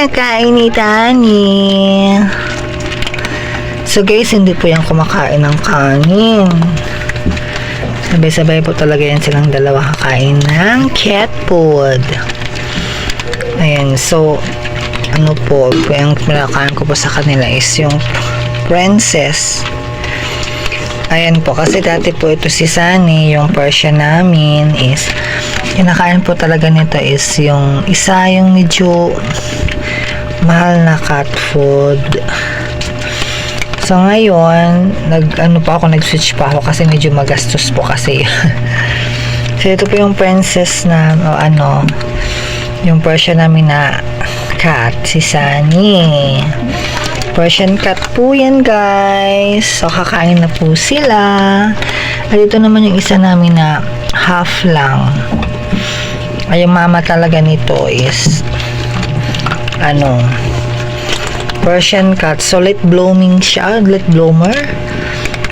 kinakain ni Tani. So guys, hindi po yan kumakain ng kanin. Sabay-sabay po talaga yan silang dalawa kakain ng cat food. Ayan, so ano po, yung pinakain ko po sa kanila is yung princess. Ayan po, kasi dati po ito si Sunny, yung Persian namin is kinakain po talaga nito is yung isa, yung medyo mahal na cat food. So ngayon, nag-switch pa ako kasi medyo magastos po kasi. So ito po yung princess na yung Persian namin na cat, si Sunny. Persian cat po yan, guys. So kakain na po sila. At ito naman yung isa namin na half lang. Ay, yung mama talaga nito is Persian cat. So late blooming siya, late bloomer.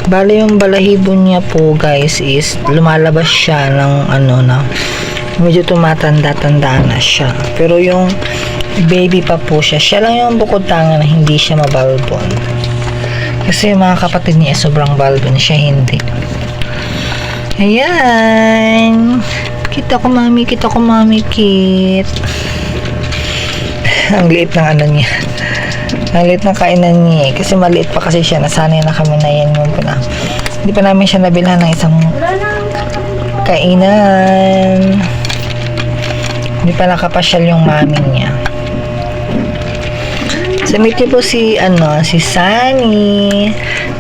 Bale yung balahibo niya po, guys, is lumalabas siya ng medyo tumatanda-tanda na siya. Pero yung baby pa po siya. Siya lang yung bukod tanga na hindi siya mabalbon. Kasi yung mga kapatid niya sobrang balbon, siya hindi. Ayan. Kita ko mami, kit. Ang liit ng niya. Ang liit ng kainan niya. Kasi maliit pa kasi siya. Nasanay na kami na yan. Hindi pa namin siya nabilhan ng isang kainan. Hindi pa nakapasyal yung mami niya. So, meet niyo po si Sunny.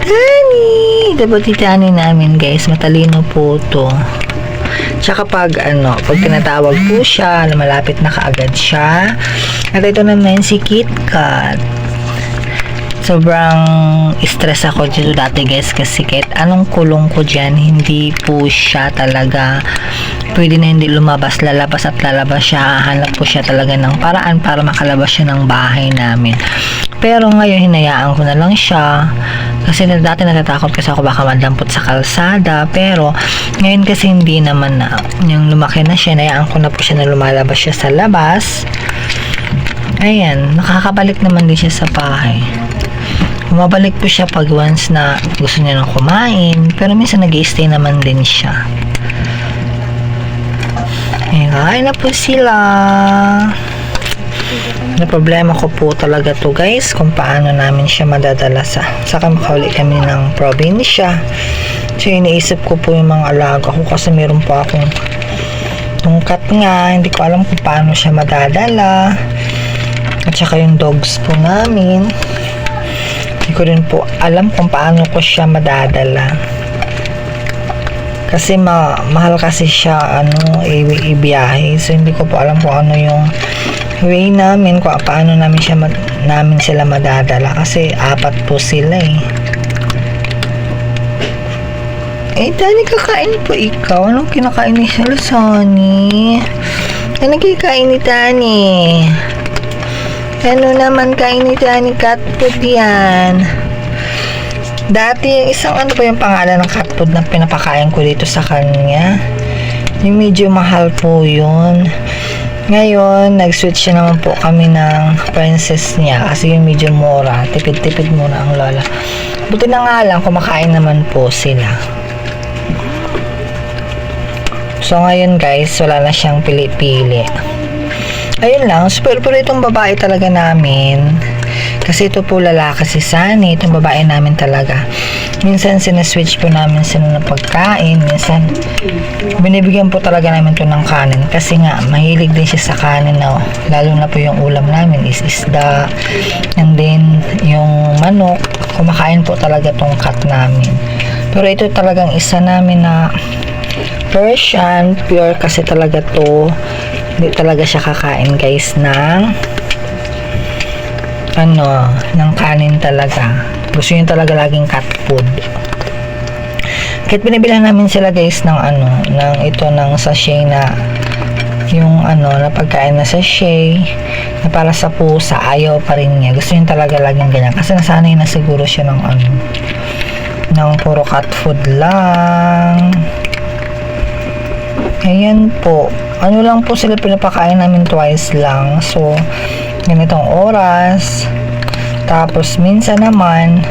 Tani! Ito po si Tani namin, guys. Matalino po to. Tsaka pag tinatawag po siya, malapit na kaagad siya. At ito naman si KitKat. Sobrang stress ako dito dati, guys, kasi kahit anong kulong ko dyan, hindi po siya talaga pwede na hindi lumabas, lalabas siya. Hanap po siya talaga ng paraan para makalabas siya ng bahay namin. Pero ngayon, hinayaan ko na lang siya kasi dati natatakot kasi ako baka madampot sa kalsada. Pero ngayon kasi hindi naman na, yung lumaki na siya, hinayaan ko na po siya na lumalabas siya sa labas. Ayan, nakakabalik naman din siya sa bahay. Bumabalik po siya pag once na gusto niya nang kumain, pero minsan nag-i-stay naman din siya. Ayan, na po sila. Na problema ko po talaga to, guys, kung paano namin siya madadala saka makauli kami ng probinsya. So iniisip ko po yung mga alaga ko kasi meron pa akong tungkat nga, hindi ko alam kung paano siya madadala. At saka yung dogs po namin, hindi ko rin po alam kung paano ko siya madadala. Kasi mahal kasi siya ibiyahe. So hindi ko po alam kung ano yung way namin, kung paano namin sila madadala. Kasi 4 po sila eh. Tani, kakain po ikaw. Anong kinakain ni Sunny? Ano kikain ni Tani? Ano naman kain ni Tani? Cat food yan. Dati, isang ba yung pangalan ng cat food na pinapakain ko dito sa kanya? Yung medyo mahal po yun. Ngayon, nag-switch naman po kami ng princess niya kasi yung medyo mura. Tipid-tipid muna ang lola. Buti na nga lang, kumakain naman po sila. So, ngayon guys, wala na siyang pili-pili. Ayun lang, pero itong babae talaga namin, kasi ito po lalaki si Sunny, itong babae namin talaga. Minsan sinaswitch po namin sila ng pagkain, minsan binibigyan po talaga namin ito ng kanin. Kasi nga, mahilig din siya sa kanin na, lalo na po yung ulam namin is isda. And then, yung manok, kumakain po talaga itong cat namin. Pero ito talagang isa namin na Persian, pure kasi talaga to. Hindi talaga siya kakain, guys, ng kanin talaga. Gusto niya talaga laging cat food. Kahit binibilan namin sila, guys, ng sachet na yung na pagkain na sachet na para sa pusa, ayaw pa rin niya. Gusto niya talaga laging ganyan kasi nasanay na siguro siya ng puro cat food lang. Ayan po. Lang po sila pinapakain namin twice lang. So, ganitong oras. Tapos minsan naman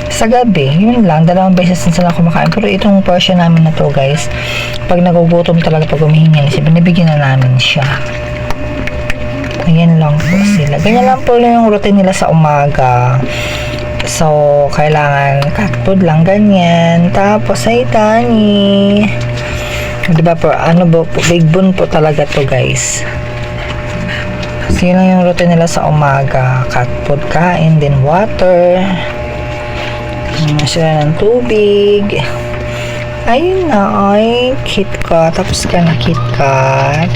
sa gabi, yun lang, 2 beses din sila kumakain. Pero itong portion namin na to guys, pag nagugutom talaga, pag humihingi siya, binibigyan na namin siya. Ayan lang po sila. Ganyan lang po yung routine nila sa umaga. So, kailangan cat food lang, ganyan. Tapos, ay Tani. Diba po, big bone po talaga to guys. Kasi lang yung routine nila sa umaga. Cat food, kain, din water. Sila ng tubig. Ayun na, ay KitKat. Tapos ka na KitKat.